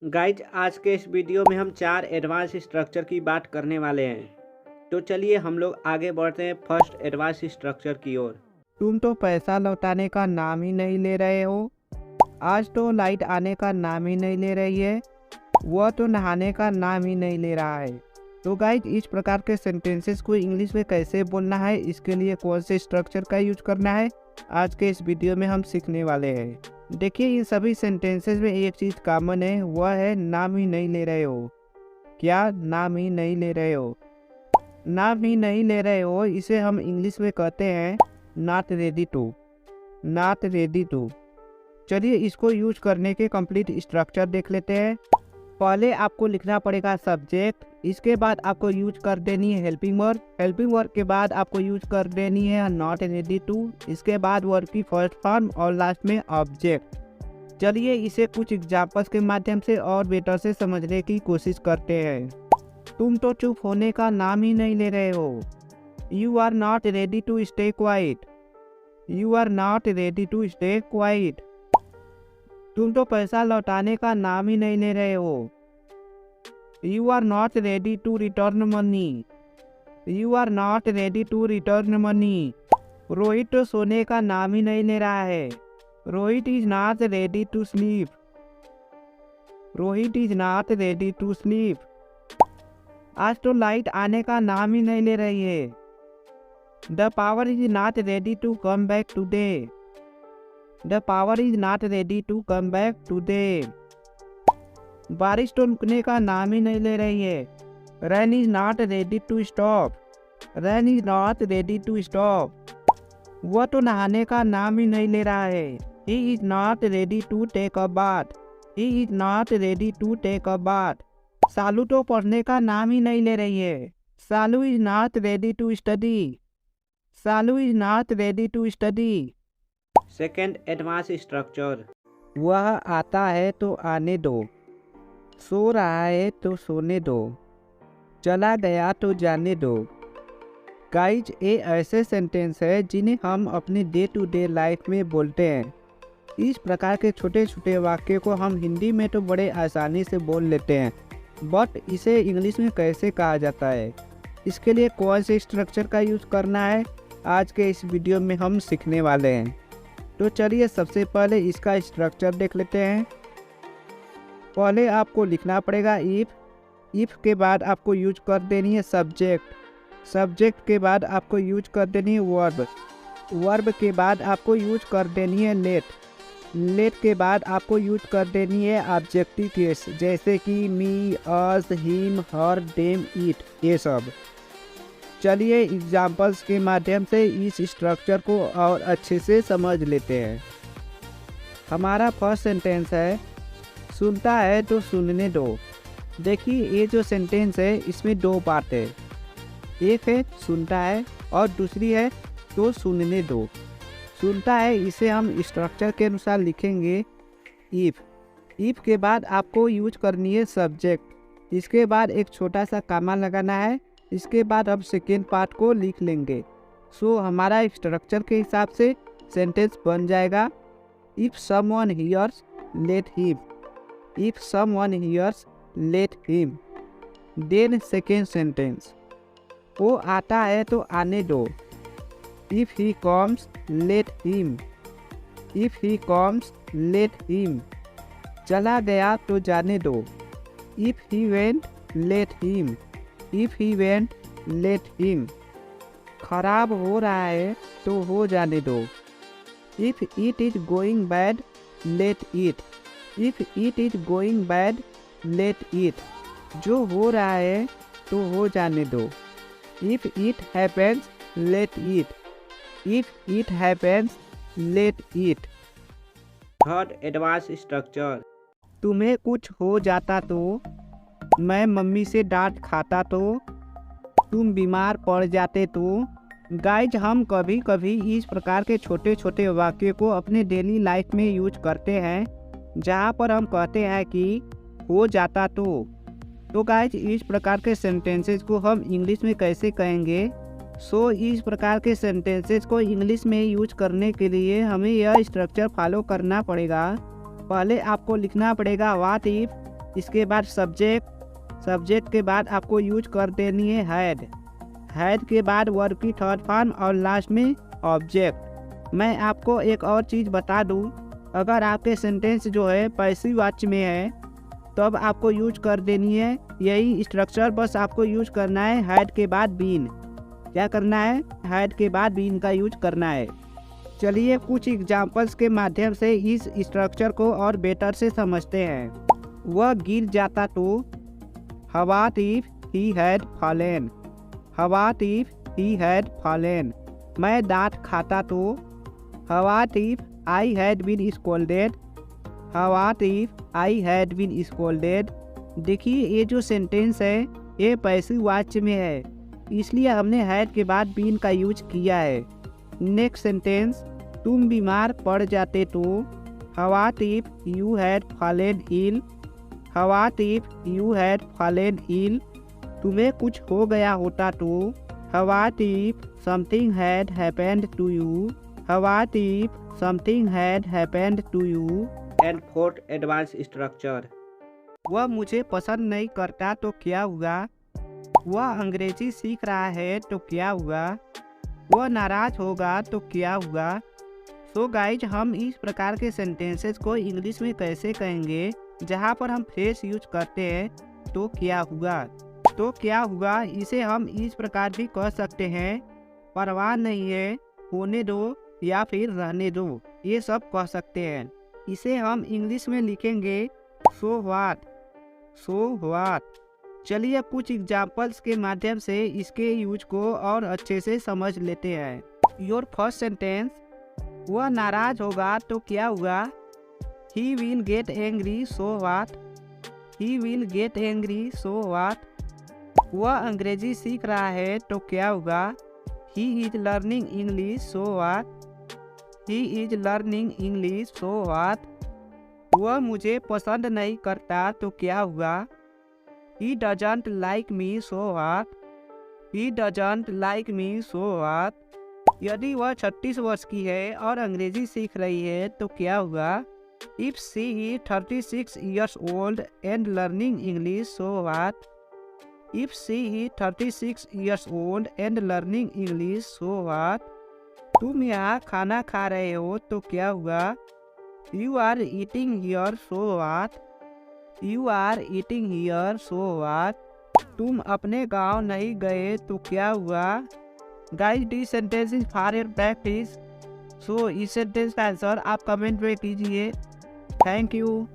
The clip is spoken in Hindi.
गाइज आज के इस वीडियो में हम 4 एडवांस स्ट्रक्चर की बात करने वाले हैं। तो चलिए हम लोग आगे बढ़ते हैं फर्स्ट एडवांस स्ट्रक्चर की ओर। तुम तो पैसा लौटाने का नाम ही नहीं ले रहे हो। आज तो लाइट आने का नाम ही नहीं ले रही है। वह तो नहाने का नाम ही नहीं ले रहा है। तो गाइज इस प्रकार के सेंटेंसेस को इंग्लिश में कैसे बोलना है, इसके लिए कौन से स्ट्रक्चर का यूज करना है, आज के इस वीडियो में हम सीखने वाले हैं। देखिए इन सभी सेंटेंसेस में एक चीज़ कॉमन है, वह है नाम ही नहीं ले रहे हो। क्या नाम ही नहीं ले रहे हो? नाम ही नहीं ले रहे हो, इसे हम इंग्लिश में कहते हैं not ready to. Not ready to. चलिए इसको यूज करने के कंप्लीट स्ट्रक्चर देख लेते हैं। पहले आपको लिखना पड़ेगा सब्जेक्ट, इसके बाद आपको यूज कर देनी है हेल्पिंग वर्ब, हेल्पिंग वर्ब के बाद आपको यूज कर देनी है नॉट रेडी टू, इसके बाद वर्ब की फर्स्ट फॉर्म और लास्ट में ऑब्जेक्ट। चलिए इसे कुछ एग्जाम्पल्स के माध्यम से और बेटर से समझने की कोशिश करते हैं। तुम तो चुप होने का नाम ही नहीं ले रहे हो। You are not ready to stay quiet. You are not ready to stay quiet. तुम तो पैसा लौटाने का नाम ही नहीं ले रहे हो। You are not ready to return money. You are not ready to return money. Rohit तो सोने का नाम ही नहीं ले रहा है। Rohit is not ready to sleep. Rohit is not ready to sleep. आज तो लाइट आने का नाम ही नहीं ले रही है। The power is not ready to come back today. The power is not ready to come back today. बारिश तो रुकने का नाम ही नहीं ले रही है। Rain is not ready to stop. Rain is not ready to stop. वह तो नहाने का नाम ही नहीं ले रहा है। He is not ready to take a bath. He is not ready to take a bath. Salu तो पढ़ने का नाम ही नहीं ले रही है। Salu is not ready to study. Salu is not ready to study. Second advance structure. वह आता है तो आने दो। सो रहा है तो सोने दो। चला गया तो जाने दो। गाइज ये ऐसे सेंटेंस है जिन्हें हम अपने डे टू डे लाइफ में बोलते हैं। इस प्रकार के छोटे छोटे वाक्य को हम हिंदी में तो बड़े आसानी से बोल लेते हैं, बट इसे इंग्लिश में कैसे कहा जाता है, इसके लिए कौन से स्ट्रक्चर का यूज़ करना है, आज के इस वीडियो में हम सीखने वाले हैं। तो चलिए सबसे पहले इसका स्ट्रक्चर देख लेते हैं। पहले आपको लिखना पड़ेगा इफ़। इफ़ के बाद आपको यूज कर देनी है सब्जेक्ट। सब्जेक्ट के बाद आपको यूज कर देनी है वर्ब। वर्ब के बाद आपको यूज कर देनी है लेट। लेट के बाद आपको यूज कर देनी है ऑब्जेक्टिव केस, जैसे कि मी, अस, हिम, हर, देम, इट, ये सब। चलिए एग्जाम्पल्स के माध्यम से इस स्ट्रक्चर को और अच्छे से समझ लेते हैं। हमारा फर्स्ट सेंटेंस है सुनता है तो सुनने दो। देखिए ये जो सेंटेंस है इसमें दो बात है, एक है सुनता है और दूसरी है तो सुनने दो। सुनता है इसे हम स्ट्रक्चर के अनुसार लिखेंगे इफ़। इफ़ के बाद आपको यूज करनी है सब्जेक्ट, इसके बाद एक छोटा सा कामा लगाना है, इसके बाद अब सेकेंड पार्ट को लिख लेंगे। सो हमारा स्ट्रक्चर के हिसाब से सेंटेंस बन जाएगा if someone hears let him. If someone hears let him. Then second sentence वो आता है तो आने दो। If he comes let him. If he comes let him. चला गया तो जाने दो। If he went let him. If he went let him. खराब हो रहा है तो हो जाने दो। If it is going bad let it. If it is going bad let it. जो हो रहा है तो हो जाने दो। If it happens late it. If it happens let it. Third advance structure. तुम्हें कुछ हो जाता तो, मैं मम्मी से डांट खाता तो, तुम बीमार पड़ जाते तो। गाइज हम कभी कभी इस प्रकार के छोटे छोटे वाक्य को अपने डेली लाइफ में यूज करते हैं, जहाँ पर हम कहते हैं कि हो जाता तो गाइज इस प्रकार के सेंटेंसेस को हम इंग्लिश में कैसे कहेंगे। सो इस प्रकार के सेंटेंसेस को इंग्लिश में यूज करने के लिए हमें यह स्ट्रक्चर फॉलो करना पड़ेगा। पहले आपको लिखना पड़ेगा व्हाट इफ। इसके बाद सब्जेक्ट के बाद आपको यूज कर देनी है हैड के बाद वर्ब की थर्ड फॉर्म और लास्ट में ऑब्जेक्ट। मैं आपको एक और चीज़ बता दूं, अगर आपके सेंटेंस जो है पैसिव वाक्य में है तब आपको यूज कर देनी है यही स्ट्रक्चर, बस आपको यूज करना है हैड के बाद बीन। क्या करना है? हैड के बाद बीन का यूज करना है। चलिए कुछ एग्जाम्पल्स के माध्यम से इस स्ट्रक्चर को और बेटर से समझते हैं। वह गिर जाता तो what if he had fallen, what if he had fallen. मैं डांट खाता तो what if I had been scolded, what if I had been scolded. देखिए ये जो सेंटेंस है ये पैसिव वाक्य में है, इसलिए हमने हैड के बाद बीन का यूज किया है। नेक्स्ट सेंटेंस, तुम बीमार पड़ जाते तो what if you had fallen ill, what if you had fallen ill. तुम्हें कुछ हो गया होता तो what if something had happened to you, what if something had happened to you. And fourth advance structure, वह मुझे पसंद नहीं करता तो क्या हुआ, वह अंग्रेजी सीख रहा है तो क्या हुआ, वह नाराज होगा तो क्या हुआ। सो गाइज, हम इस प्रकार के सेंटेंसेस को इंग्लिश में कैसे कहेंगे जहाँ पर हम फ्रेज यूज करते हैं तो क्या हुआ। तो क्या हुआ इसे हम इस प्रकार भी कह सकते हैं, परवाह नहीं है, होने दो या फिर रहने दो, ये सब कह सकते हैं। इसे हम इंग्लिश में लिखेंगे सो व्हाट, सो व्हाट। चलिए कुछ एग्जाम्पल्स के माध्यम से इसके यूज को और अच्छे से समझ लेते हैं। योर फर्स्ट सेंटेंस, वह नाराज होगा तो क्या हुआ, he will get angry so what, he will get angry so what. वह अंग्रेजी सीख रहा है तो क्या हुआ, he is learning English so what, he is learning English so what. वह मुझे पसंद नहीं करता तो क्या हुआ, he doesn't like me so what, he doesn't like me so what। यदि वह 36 वर्ष की है और अंग्रेजी सीख रही है तो क्या हुआ, if she is 36 years old and learning English so what, if she is 36 years old and learning English so what। तुम यहाँ खाना खा रहे हो तो क्या हुआ, you are eating here so what, you are eating here so what। तुम अपने गांव नहीं गए तो क्या हुआ। Guys, this sentence is for your practice, so इस सेंटेंस का आंसर आप कमेंट में कीजिए। Thank you.